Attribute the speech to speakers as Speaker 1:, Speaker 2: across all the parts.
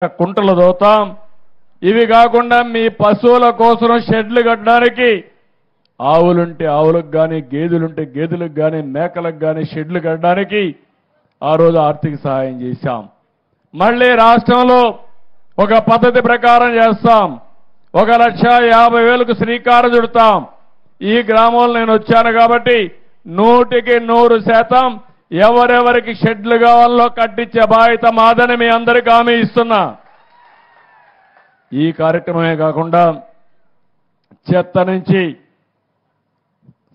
Speaker 1: కుంటలు దోతాం. ఇవి కాకుండా మీ పశువుల కోసం షెడ్లు కట్టడానికి ఆవులుంటే ఆవులకు కానీ గేదెలుంటే గేదెలకు కానీ మేకలకు కానీ షెడ్లు కట్టడానికి ఆ రోజు ఆర్థిక సహాయం చేశాం. మళ్ళీ రాష్ట్రంలో ఒక పద్ధతి ప్రకారం చేస్తాం. 1,50,000కు శ్రీకారం చుడతాం. ఈ గ్రామంలో నేను వచ్చాను కాబట్టి 100% ఎవరెవరికి షెడ్లు కావాలో కట్టించే బాధ్యత మాదని మీ అందరికీ హామీ ఇస్తున్నా. ఈ కార్యక్రమమే కాకుండా చెత్త నుంచి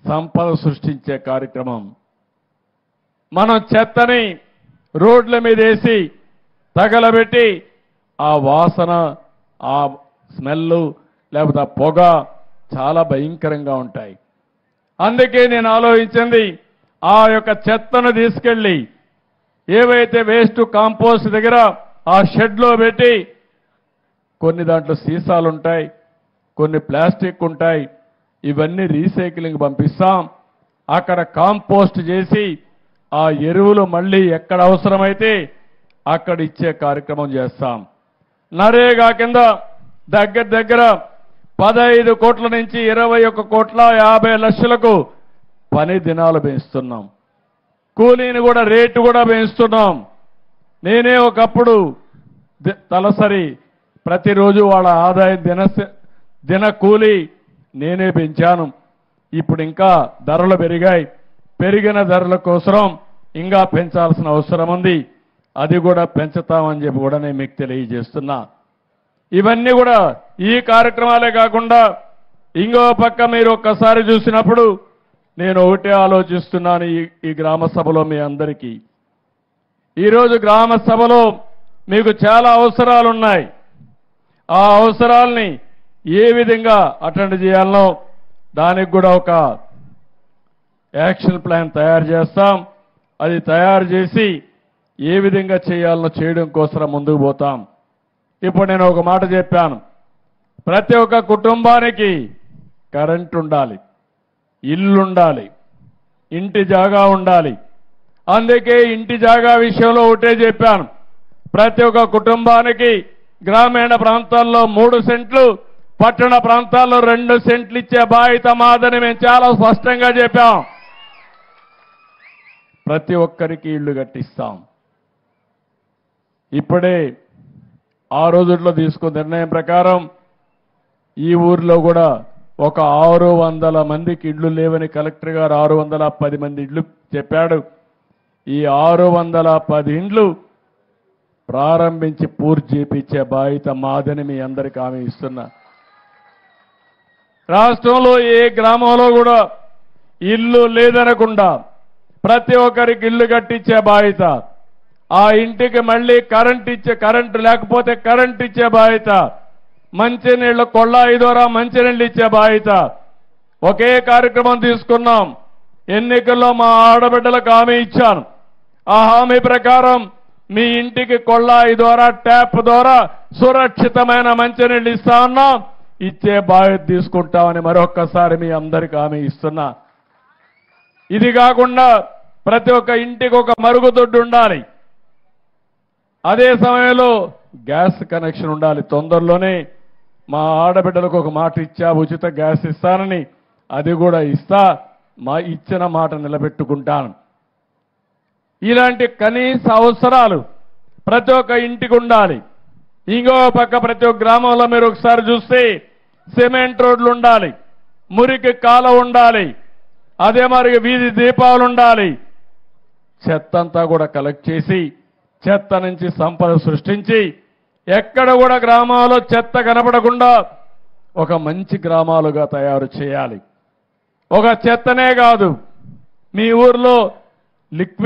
Speaker 1: సంపద సృష్టించే కార్యక్రమం. మనం చెత్తని రోడ్ల మీద వేసి తగలబెట్టి ఆ వాసన, ఆ స్మెల్ లేకపోతే ఆ పొగ చాలా భయంకరంగా ఉంటాయి. అందుకే నేను ఆలోచించింది ఆ యొక్క చెత్తను తీసుకెళ్ళి ఏవైతే వేస్ట్ కాంపోస్ట్ దగ్గర ఆ షెడ్లో పెట్టి కొన్ని దాంట్లో సీసాలు ఉంటాయి, కొన్ని ప్లాస్టిక్ ఉంటాయి, ఇవన్నీ రీసైక్లింగ్ పంపిస్తాం. అక్కడ కాంపోస్ట్ చేసి ఆ ఎరువులు మళ్ళీ ఎక్కడ అవసరమైతే అక్కడ ఇచ్చే కార్యక్రమం చేస్తాం. నరేగా కింద దగ్గర 15 కోట్ల నుంచి 21,50,00,000కు పని దినాలు పెంచుతున్నాం. కూలీని కూడా రేటు కూడా పెంచుతున్నాం. నేనే ఒకప్పుడు తలసరి ప్రతిరోజు వాళ్ళ ఆదాయం దిన కూలీ నేనే పెంచాను. ఇప్పుడు ఇంకా ధరలు పెరిగాయి. పెరిగిన ధరల కోసం ఇంకా పెంచాల్సిన అవసరం ఉంది. అది కూడా పెంచుతామని చెప్పి కూడా నేను మీకు తెలియజేస్తున్నా. ఇవన్నీ కూడా ఈ కార్యక్రమాలే కాకుండా ఇంకో పక్క మీరు ఒక్కసారి చూసినప్పుడు నేను ఒకటే ఆలోచిస్తున్నాను. ఈ గ్రామ సభలో మీ అందరికీ ఈరోజు గ్రామ సభలో మీకు చాలా అవసరాలు ఉన్నాయి. ఆ అవసరాలని ఏ విధంగా అటెండ్ చేయాలనో దానికి కూడా ఒక యాక్షన్ ప్లాన్ తయారు చేస్తాం. అది తయారు చేసి ఏ విధంగా చేయాలనో చేయడం కోసం ముందుకు పోతాం. ఇప్పుడు నేను ఒక మాట చెప్పాను. ప్రతి ఒక్క కుటుంబానికి కరెంట్ ఉండాలి, ఇల్లు ఉండాలి, ఇంటి జాగా ఉండాలి. అందుకే ఇంటి జాగా విషయంలో ఒకటే చెప్పాను. ప్రతి ఒక్క కుటుంబానికి గ్రామీణ ప్రాంతాల్లో 3 సెంట్లు, పట్టణ ప్రాంతాల్లో 2 సెంట్లు ఇచ్చే బాధ్యత మాదని మేము చాలా స్పష్టంగా చెప్పాం. ప్రతి ఒక్కరికి ఇళ్లు కట్టిస్తాం. ఇప్పుడే ఆ రోజుల్లో తీసుకున్న నిర్ణయం ప్రకారం ఈ ఊర్లో కూడా ఒక 600 మందికి ఇళ్లు లేవని కలెక్టర్ గారు 610 మంది ఇళ్లు చెప్పాడు. ఈ 610 ఇండ్లు ప్రారంభించి పూర్తి చేపించే బాధ్యత మాదని మీ అందరికీ హామీ ఇస్తున్నా. రాష్ట్రంలో ఏ గ్రామంలో కూడా ఇల్లు లేదనకుండా ప్రతి ఒక్కరికి ఇల్లు కట్టించే బాధ్యత, ఆ ఇంటికి మళ్ళీ కరెంటు లేకపోతే కరెంట్ ఇచ్చే బాధ్యత, మంచినీళ్ళు కొళ్ళాయి ద్వారా మంచినీళ్ళు ఇచ్చే బాధ్యత. ఒకే కార్యక్రమం తీసుకున్నాం. ఎన్నికల్లో మా ఆడబిడ్డలకు హామీ ఇచ్చాను. ఆ హామీ ప్రకారం మీ ఇంటికి కొళ్ళాయి ద్వారా ట్యాప్ ద్వారా సురక్షితమైన మంచినీళ్ళు ఇస్తా ఉన్నాం. ఇచ్చే బాధ్యత తీసుకుంటామని మరొక్కసారి మీ అందరికీ హామీ ఇస్తున్నా. ఇది కాకుండా ప్రతి ఒక్క ఇంటికి ఒక మరుగుదొడ్డు ఉండాలి. అదే సమయంలో గ్యాస్ కనెక్షన్ ఉండాలి. తొందరలోనే మా ఆడబిడ్డలకు ఒక మాట ఇచ్చా, ఉచిత గ్యాస్ ఇస్తానని. అది కూడా ఇస్తా. మా ఇచ్చిన మాట నిలబెట్టుకుంటాను. ఇలాంటి కనీస అవసరాలు ప్రతి ఒక్క ఇంటికి ఉండాలి. ఇంకో పక్క ప్రతి ఒక్క గ్రామంలో మీరు ఒకసారి చూస్తే సిమెంట్ రోడ్లు ఉండాలి, మురికి కాలువ ఉండాలి, అదే మరి వీధి దీపాలు ఉండాలి. చెత్త అంతా కూడా కలెక్ట్ చేసి చెత్త నుంచి సంపద సృష్టించి ఎక్కడ కూడా గ్రామాల్లో చెత్త కనపడకుండా ఒక మంచి గ్రామాలుగా తయారు చేయాలి. ఒక చెత్తనే కాదు, మీ ఊర్లో లిక్విడ్